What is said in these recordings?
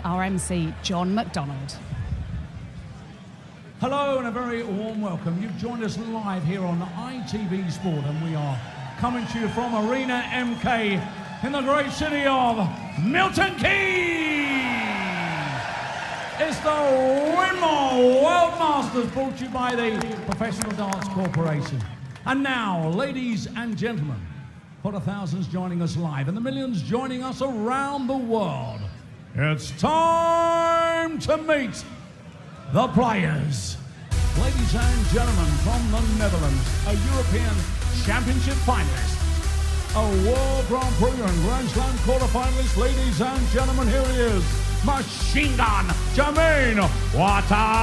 our MC, John McDonald. Hello and a very warm welcome. You've joined us live here on ITV Sport, and we are coming to you from Arena MK in the great city of Milton Keynes. It's the Winmore World Masters, brought to you by the Professional Darts Corporation. And now, ladies and gentlemen, for the thousands joining us live and the millions joining us around the world, it's time to meet the players. Ladies and gentlemen, from the Netherlands, a European Championship finalist, a World Grand Prix and Grand Slam quarterfinalist. Ladies and gentlemen, here he is, Machine Gun Jermaine Wattimena!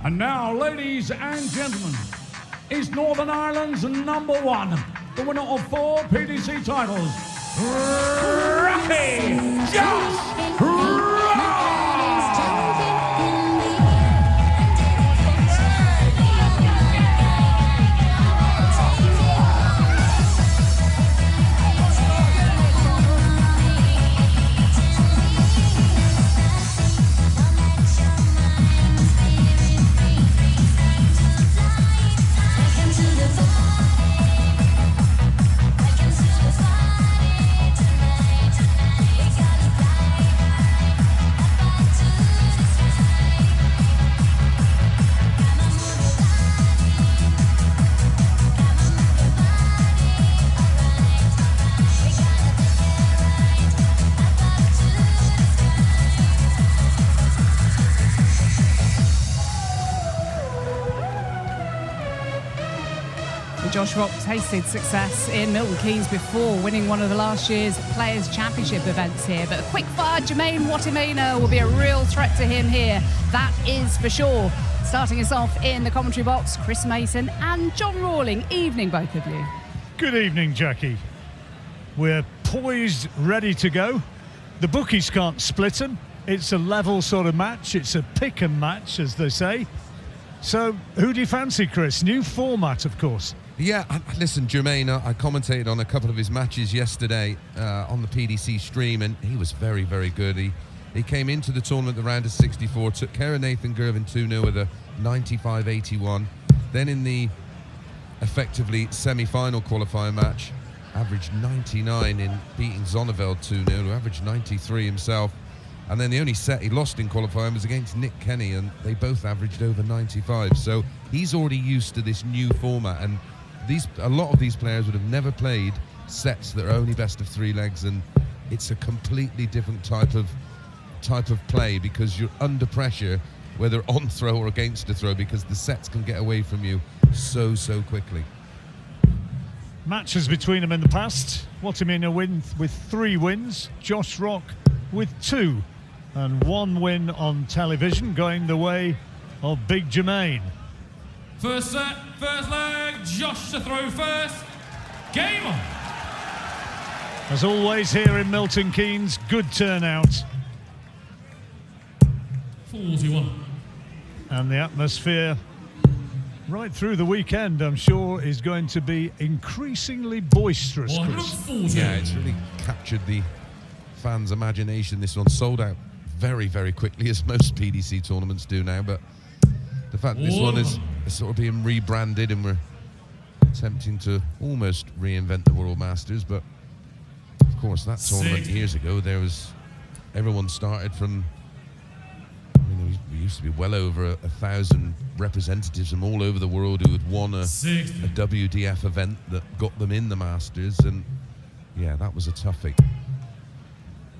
And now, ladies and gentlemen, is Northern Ireland's #1, the winner of 4 PDC titles, Rocky Josh Josh Rock tasted success in Milton Keynes before, winning one of the last year's Players' Championship events here. But a quick-fire Jermaine Wattimena will be a real threat to him here, that is for sure. Starting us off in the commentary box, Chris Mason and John Rawling. Evening, both of you. Good evening, Jackie. We're poised, ready to go. The bookies can't split them. It's a level sort of match. It's a pick 'em match, as they say. So, who do you fancy, Chris? New format, of course. Yeah, listen, Jermaine, I commentated on a couple of his matches yesterday on the PDC stream, and he was very, very good. He came into the tournament the round of 64, took care of Nathan Gervin 2-0 with a 95-81. Then in the effectively semi-final qualifying match, averaged 99 in beating Zonneveld 2-0, who averaged 93 himself. And then the only set he lost in qualifying was against Nick Kenny, and they both averaged over 95. So he's already used to this new format, and a lot of these players would have never played sets that are only best of 3 legs, and it's a completely different type of play because you're under pressure, whether on throw or against a throw, because the sets can get away from you so quickly. Matches between them in the past. Wattimena win with 3 wins, Josh Rock with 2, and 1 win on television, going the way of Big Jermaine. First set, first leg, Josh to throw first. Game on. As always here in Milton Keynes, good turnout. 41. And the atmosphere right through the weekend, I'm sure, is going to be increasingly boisterous, Chris. 140. Yeah, it's really captured the fans' imagination. This one sold out very quickly, as most PDC tournaments do now, but the fact this one is sort of being rebranded, and we're attempting to almost reinvent the World Masters, but of course that tournament years ago, everyone started from, we used to be well over 1,000 representatives from all over the world who had won a WDF event that got them in the Masters, and yeah, that was a toughie.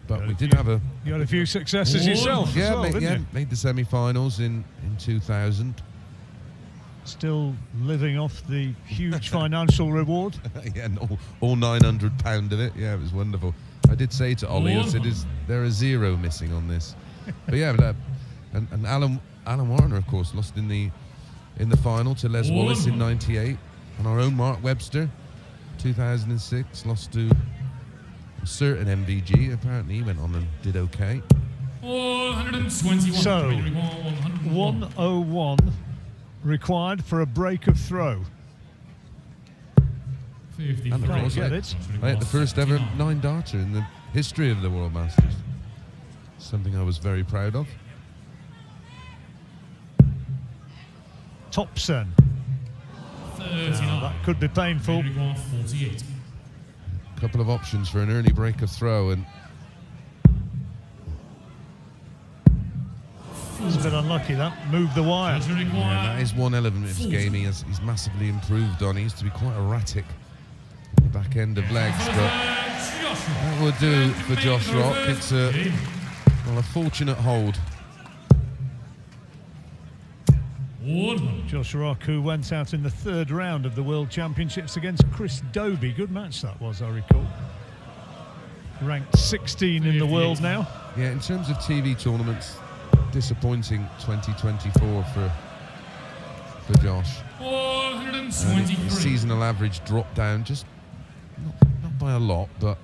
But we did have You had a few successes yourself as well, didn't you? Made the semi-finals in 2000. Still living off the huge financial reward. Yeah, and all £900 of it. Yeah, it was wonderful. I did say to Ollie, I said, "Is there a zero missing on this?" But yeah, and Alan Warner, of course, lost in the final to Les Wallace in '98, and our own Mark Webster, 2006, lost to a certain MVG. Apparently, he went on and did okay. 121. So 101 required for a break of throw. 50. And of course, get I it. hit the first ever 9-darter in the history of the World Masters. Something I was very proud of. Thompson. 39. That could be painful. 48. A couple of options for an early break of throw, and It's a bit unlucky that. Moved the wire. yeah, that is one element of his game he's massively improved on. He used to be quite erratic in the back end of legs, but that will do for Josh Rock. It's a fortunate hold. Josh Rock, who went out in the third round of the World Championships against Chris Dobie. Good match that was, I recall. Ranked 16 in the world now. Yeah, in terms of TV tournaments, disappointing 2024 for Josh. 123. His seasonal average dropped down, just not by a lot, but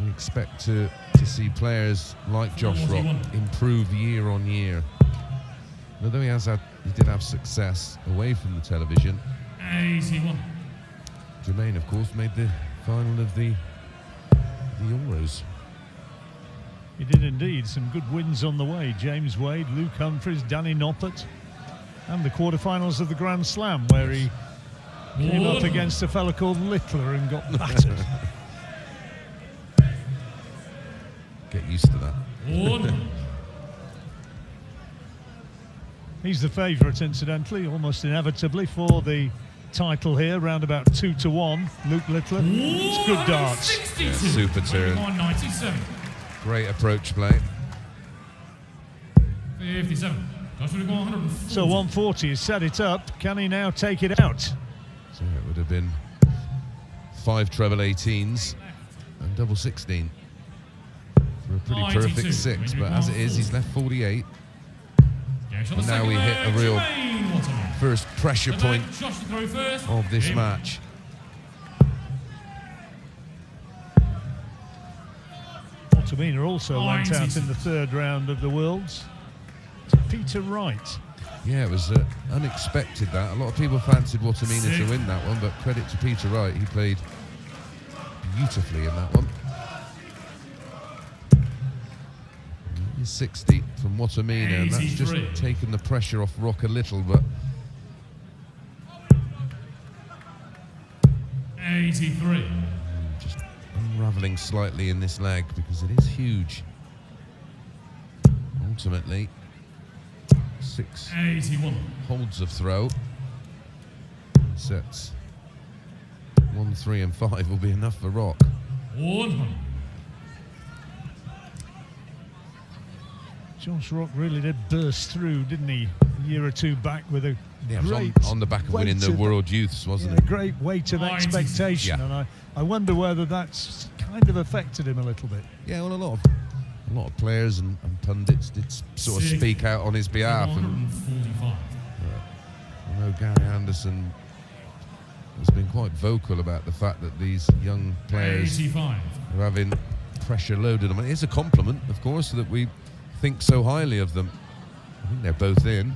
we expect to see players like Josh Rock improve year on year. Although he did have success away from the television. 81. Jermaine, of course, made the final of the Euros. He did indeed. Some good wins on the way. James Wade, Luke Humphries, Danny Noppert, and the quarterfinals of the Grand Slam, where he came up against a fella called Littler and got battered. Get used to that. He's the favourite, incidentally, almost inevitably for the title here, round about 2-1. Luke Littler. It's good darts. 62. Super turn. 97. Great approach play. 57. Josh would have gone 140. So 140 has set it up. Can he now take it out? So it would have been 5 treble 18s and double 16 for a pretty 92. perfect 6. But as it is, he's left 48. And now we hit a real first pressure point of this match. Wattimena also went out in the third round of the Worlds to Peter Wright. Yeah, it was unexpected that. A lot of people fancied Wattimena to win that one, but credit to Peter Wright, he played beautifully in that one. 60 from Wattimena, and that's just taken the pressure off Rock a little, but 83. Just unravelling slightly in this leg because it is huge. Ultimately, 6 81. holds of throw. Sets 1, 3 and 5 will be enough for Rock. 100. Josh Rock really did burst through, didn't he, a year or two back with a great on the back of winning the World Youths, wasn't it? A great weight of expectation, and I wonder whether that's kind of affected him a little bit. Yeah, well, a lot of players and pundits did sort of speak out on his behalf. And I know Gary Anderson has been quite vocal about the fact that these young players 85. are having pressure loaded on them. It is a compliment, of course, that we think so highly of them. I think they're both in.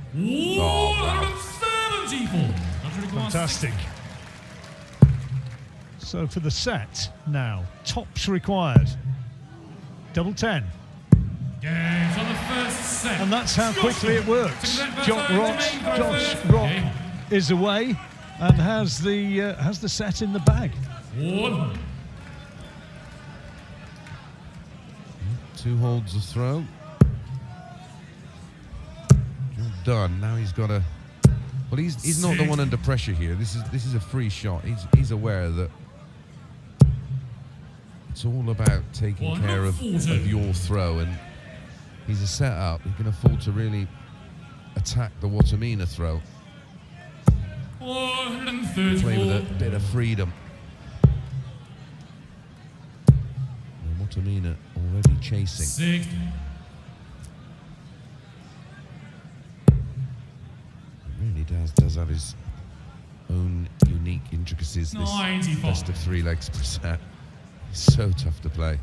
Oh, wow. Fantastic. So for the set now, tops required. Double 10. Games on the first set. And that's how quickly it works. Josh Rock is away and has the set in the bag. 100. 2 holds of throw. done. Now he's got to. Well, he's not the one under pressure here. This is a free shot. He's aware that it's all about taking care of your throw, and he's a set-up. He can afford to really attack the Wattimena throw. Play with a bit of freedom. And Wattimena already chasing. Really does have his own unique intricacies. This best of 3 legs per set. It's so tough to play.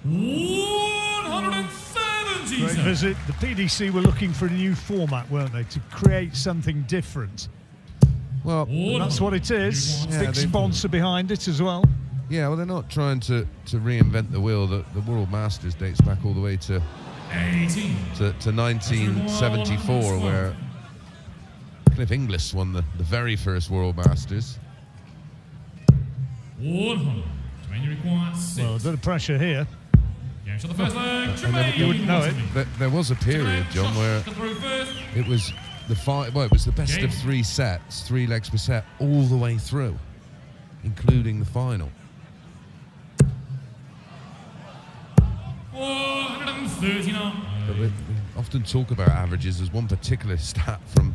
170. Great visit. The PDC were looking for a new format, weren't they, to create something different. Well, That's what it is. Yeah, Big sponsor behind it as well. yeah, well, they're not trying to reinvent the wheel. The World Masters dates back all the way to 1974, where Cliff Inglis won the very first World Masters. 100. Jermaine, you require 6. Well, a bit of pressure here. Game shot the first leg. You Jermaine wouldn't know it. There was a period, John, where it was it was the best of 3 sets, 3 legs per set, all the way through, including the final. 139. But we often talk about averages. There's one particular stat from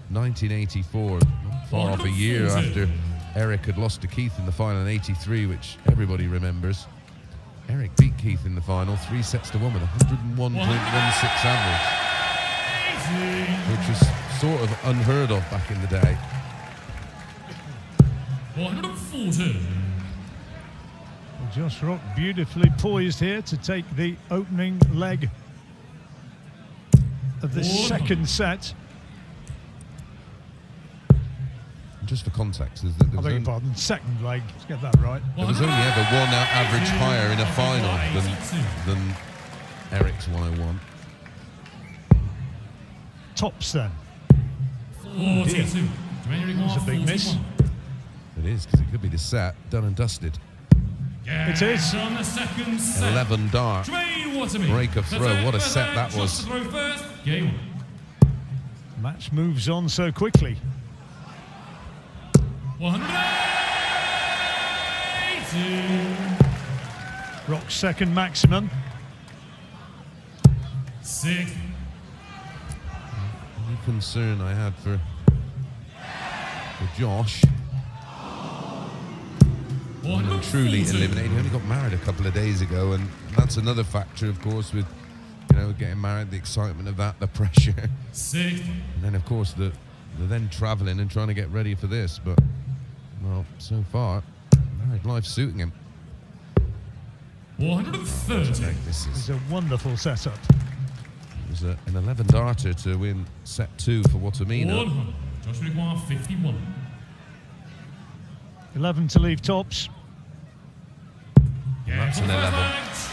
1984, not far off a year after Eric had lost to Keith in the final in '83, which everybody remembers. Eric beat Keith in the final 3 sets to 1 with 101.16 average, which was sort of unheard of back in the day. 140. Well, Josh Rock beautifully poised here to take the opening leg of the second set. Just for context, there I beg your pardon, second leg. Let's get that right. was only ever one average higher in a final than Eric's 101. Tops then. 42. It's a big miss. It is, because it could be the set, done and dusted. It is. On the second set. 11 dart. Jermaine Wattimena. Break of throw. What a set that was. Throw first. Game 1. Match moves on so quickly. 180. Rock's second maximum. 6. Any concern I had for Josh, and truly eliminated. He only got married a couple of days ago, and that's another factor, of course, with getting married, the excitement of that, the pressure, 6. and then of course the then traveling and trying to get ready for this. But well, so far, married life suiting him. 130. This It's is a wonderful setup. it was an 11 darter to win set 2 for Wattimena. 100. Josh require 51. 11 to leave tops. Yeah, That's an 11.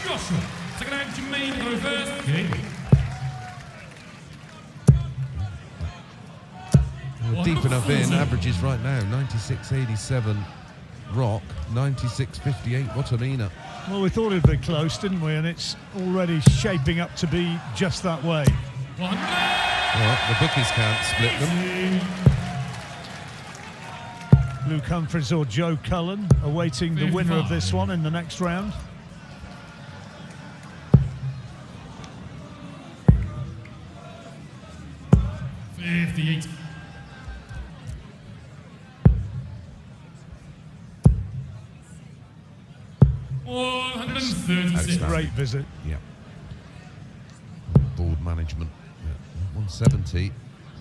Joshua. Second leg, Jermaine go first. Game. We're deep enough in. Averages right now 96.87 Rock, 96.58 Wattimena. Well, we thought it'd be close, didn't we? And it's already shaping up to be just that way. 100. Well, the bookies can't split them. Luke Humphries or Joe Cullen awaiting the winner of this one in the next round. $58. $136. Great visit. Yeah. Board management. Yeah. 170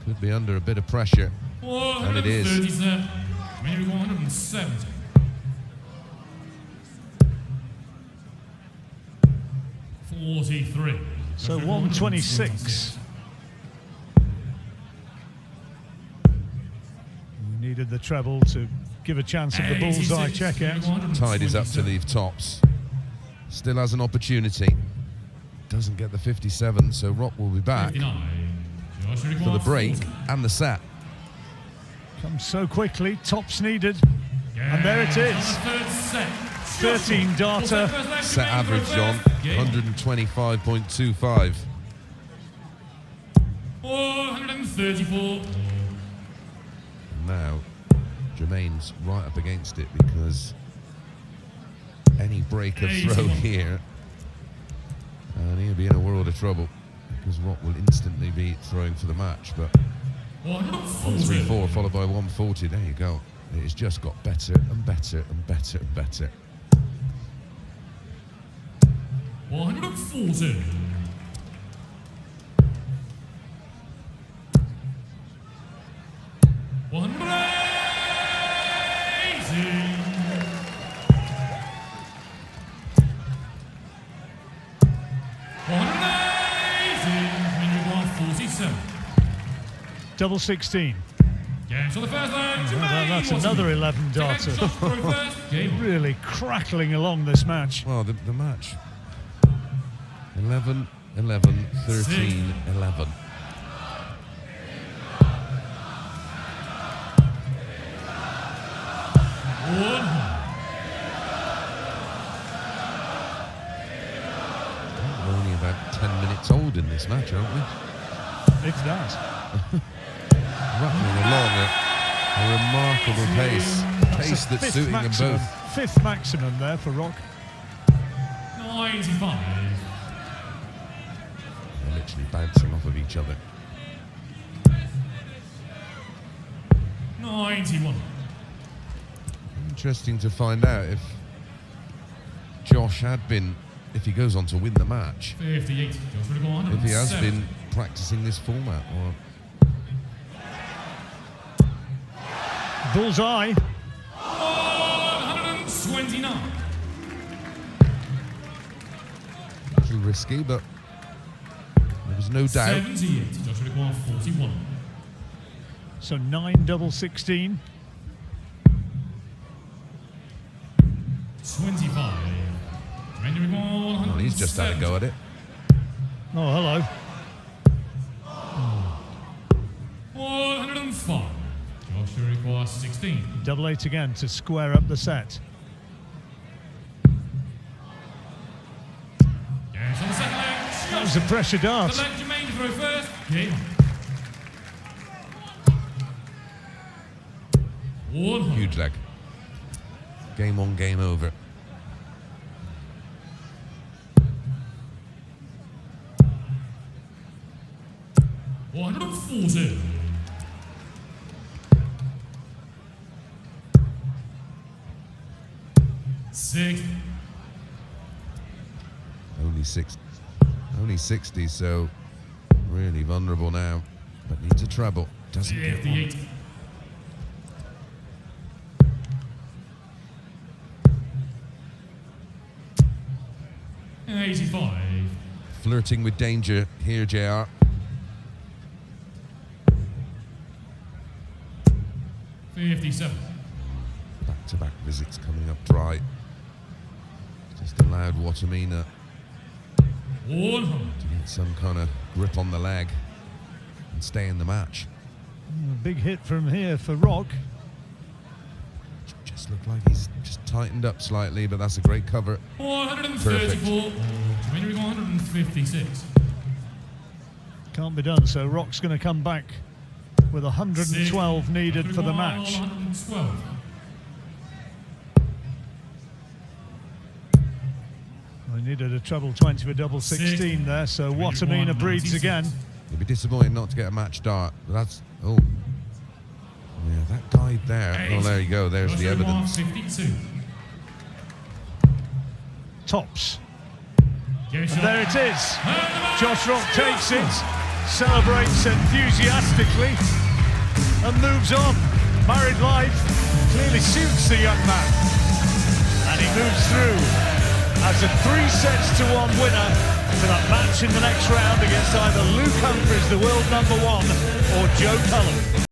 could be under a bit of pressure. And it is. 170. $43. So 126. We needed the treble to give a chance of the bullseye checkout. Tide is up to leave tops. Still has an opportunity. Doesn't get the 57, so Rock will be back 59. for the break and the set. Comes so quickly, tops needed. And there it is. Third set. 13 darter. Set average on 125.25. 434. Now, Jermaine's right up against it because any break of throw here, and he'll be in a world of trouble because Rock will instantly be throwing for the match. But 134 followed by 140. There you go. It has just got better and better and better and better. 140. 147. Double 16. Yeah, so the first leg, That's another 11 darter. Really crackling along this match. Well, the match 11, 11, 13, 11. We're only about 10 minutes old in this match, aren't we? If that. Rattling along at a remarkable pace that's suiting maximum, them both. Fifth maximum there for Rock. 95. They're literally bouncing off of each other. 91. Interesting to find out if Josh had been, if he goes on to win the match, 58. Josh would have gone if he has 107. been practicing this format. Or Bullseye. 129. a little risky, but there was no doubt. 78. Josh would have gone 41. So 9 double 16. 25. Jermaine would have gone Well, he's just had a go at it. Oh, hello. 105. Josh would require 16. Double 8 again to square up the set. Yes, on the second leg. That was a pressure dart. The leg Jermaine to throw first. Game on. 100. Huge leg. Game on, game over. $140. Six. Only 60, so really vulnerable now. But needs a treble. Doesn't get one. 58. $85. Flirting with danger here, JR. $57. Back-to-back visits coming up dry. Just allowed Wattimena 100. to get some kind of grip on the leg and stay in the match. A big hit from here for Rock. Just looked like he's just tightened up slightly, but that's a great cover. 134. Jermaine 156. Can't be done, so Rock's going to come back with 112 needed for the match. 112. They needed a treble 20 for double 16 there, so Wattimena breeds again. You'd be disappointed not to get a match start. But that's, oh. Yeah, that guy there. Oh, there you go. There's the evidence. 152. Tops. And there it is. Josh Rock takes it, celebrates enthusiastically, and moves on. Married life clearly suits the young man. And he moves through as a 3-1 winner to that match in the next round against either Luke Humphries, the world #1, or Joe Cullen.